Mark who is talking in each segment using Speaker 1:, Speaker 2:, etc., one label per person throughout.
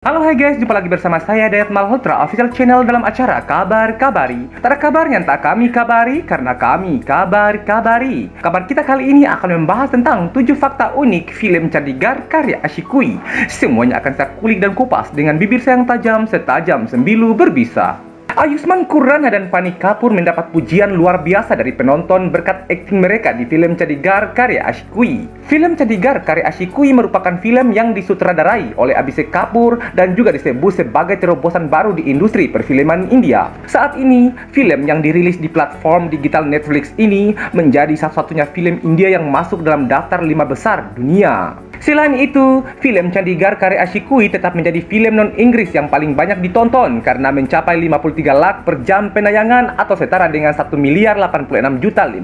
Speaker 1: Halo hai guys, jumpa lagi bersama saya Dayat Malhotra Official Channel dalam acara Kabar Kabari. Tak ada kabar yang tak kami kabari karena kami kabari. Kabar kita kali ini akan membahas tentang 7 fakta unik film Chandigarh karya Ashikui. Semuanya akan saya kulik dan kupas dengan bibir saya yang tajam setajam sembilu berbisa. Ayushmann Khurrana dan Fanny Kapoor mendapat pujian luar biasa dari penonton berkat akting mereka di film Chandigarh karya Ashikui. Film Chandigarh karya Ashikui merupakan film yang disutradarai oleh Abhishek Kapoor dan juga disebut sebagai terobosan baru di industri perfilman India. Saat ini, film yang dirilis di platform digital Netflix ini menjadi satu-satunya film India yang masuk dalam daftar 5 besar dunia. Selain itu, film Chandigarh karya Ashikui tetap menjadi film non-Inggris yang paling banyak ditonton karena mencapai 53 lakh per jam penayangan atau setara dengan 1.086.500.000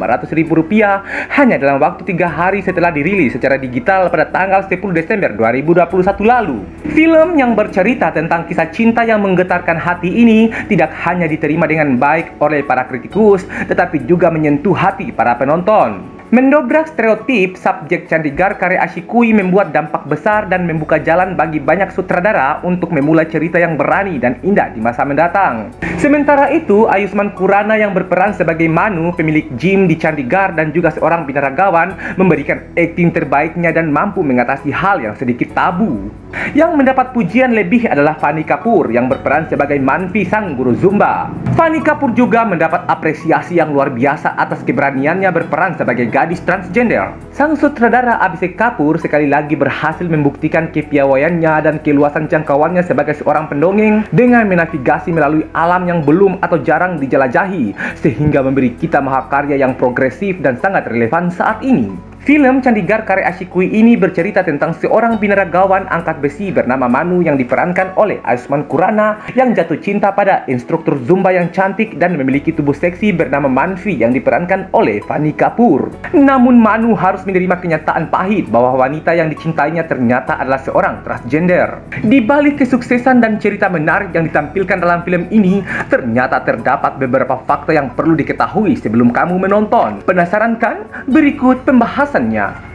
Speaker 1: rupiah hanya dalam waktu 3 hari setelah dirilis secara digital pada tanggal 10 Desember 2021 lalu. Film yang bercerita tentang kisah cinta yang menggetarkan hati ini tidak hanya diterima dengan baik oleh para kritikus, tetapi juga menyentuh hati para penonton. Mendobrak stereotip subjek Chandigarh karya Ashikui membuat dampak besar dan membuka jalan bagi banyak sutradara untuk memulai cerita yang berani dan indah di masa mendatang. Sementara itu, Ayushmann Khurrana yang berperan sebagai Manu, pemilik gym di Chandigarh dan juga seorang binaragawan, memberikan akting terbaiknya dan mampu mengatasi hal yang sedikit tabu. Yang mendapat pujian lebih adalah Fanny Kapoor yang berperan sebagai Manvi, sang guru Zumba. Fanny Kapoor juga mendapat apresiasi yang luar biasa atas keberaniannya berperan sebagai gadis transgender. Sang sutradara Abhishek Kapoor sekali lagi berhasil membuktikan kepiawaiannya dan keluasan jangkauannya sebagai seorang pendongeng dengan menavigasi melalui alam yang belum atau jarang dijelajahi, sehingga memberi kita mahakarya yang progresif dan sangat relevan saat ini. Film Chandigarh karya Ashikui ini bercerita tentang seorang binaragawan angkat besi bernama Manu yang diperankan oleh Ayushmann Khurrana yang jatuh cinta pada instruktur Zumba yang cantik dan memiliki tubuh seksi bernama Manvi yang diperankan oleh Fanny Kapoor. Namun Manu harus menerima kenyataan pahit bahwa wanita yang dicintainya ternyata adalah seorang transgender. Di balik kesuksesan dan cerita menarik yang ditampilkan dalam film ini, ternyata terdapat beberapa fakta yang perlu diketahui sebelum kamu menonton. Penasaran kan? Berikut pembahasan.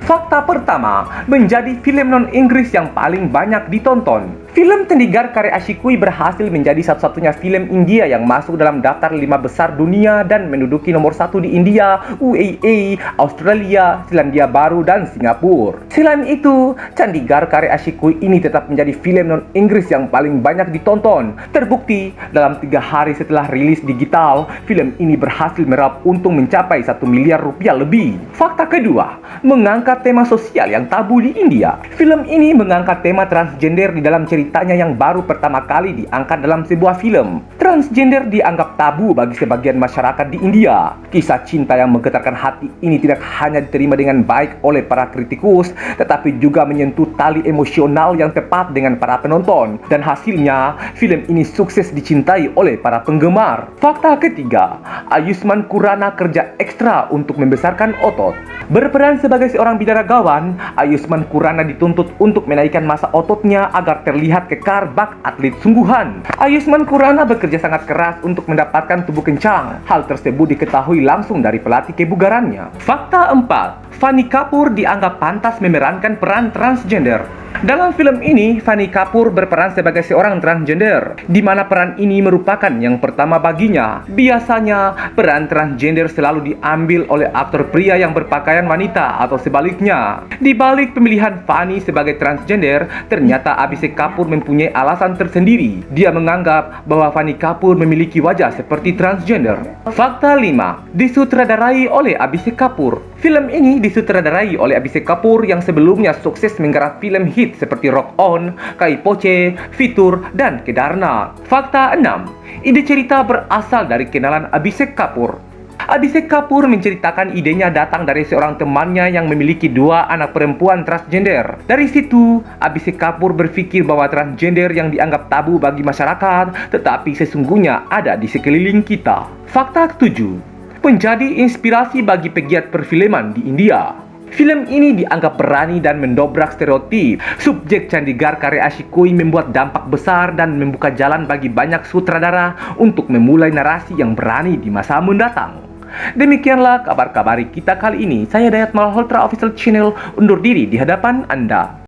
Speaker 1: Fakta pertama, menjadi film non-Inggris yang paling banyak ditonton. Film Chandigarh karya Ashikui berhasil menjadi satu-satunya film India yang masuk dalam daftar 5 besar dunia dan menduduki nomor 1 di India, UAE, Australia, Selandia Baru, dan Singapura. Selain itu, Chandigarh karya Ashikui ini tetap menjadi film non-Inggris yang paling banyak ditonton. Terbukti, dalam 3 hari setelah rilis digital, film ini berhasil meraup untung mencapai 1 miliar rupiah lebih. Fakta kedua, mengangkat tema sosial yang tabu di India. Film ini mengangkat tema transgender di dalam ceritanya yang baru pertama kali diangkat dalam sebuah film. Transgender dianggap tabu bagi sebagian masyarakat di India. Kisah cinta yang menggetarkan hati ini tidak hanya diterima dengan baik oleh para kritikus, tetapi juga menyentuh tali emosional yang tepat dengan para penonton. Dan hasilnya, film ini sukses dicintai oleh para penggemar. Fakta ketiga, Ayushmann Khurrana kerja ekstra untuk membesarkan otot. Berperan sebagai seorang binaragawan, Ayushmann Khurrana dituntut untuk menaikkan massa ototnya agar terlihat kekar bak atlet sungguhan. Ayushmann Khurrana bekerja sangat keras untuk mendapatkan tubuh kencang. Hal tersebut diketahui langsung dari pelatih kebugarannya. Fakta 4, Fanny Kapoor dianggap pantas memerankan peran transgender. Dalam film ini, Fanny Kapoor berperan sebagai seorang transgender, di mana peran ini merupakan yang pertama baginya. Biasanya, peran transgender selalu diambil oleh aktor pria yang berpakaian wanita atau sebaliknya. Di balik pemilihan Fanny sebagai transgender, ternyata Abhishek Kapoor mempunyai alasan tersendiri. Dia menganggap bahwa Fanny Kapoor memiliki wajah seperti transgender. Fakta 5, disutradarai oleh Abhishek Kapoor. Film ini disutradarai oleh Abhishek Kapoor yang sebelumnya sukses menggarap film hit seperti Rock On, Kai Poche, Fitur, dan Kedarnath. Fakta 6, ide cerita berasal dari kenalan Abhishek Kapoor. Abhishek Kapoor menceritakan idenya datang dari seorang temannya yang memiliki 2 anak perempuan transgender. Dari situ, Abhishek Kapoor berpikir bahwa transgender yang dianggap tabu bagi masyarakat, tetapi sesungguhnya ada di sekeliling kita. Fakta 7, menjadi inspirasi bagi pegiat perfilman di India. Film ini dianggap berani dan mendobrak stereotip. Subjek Chandigarh karya Ashikui membuat dampak besar dan membuka jalan bagi banyak sutradara untuk memulai narasi yang berani di masa mendatang. Demikianlah kabar-kabari kita kali ini. Saya Dayat Malhotra Official Channel undur diri di hadapan Anda.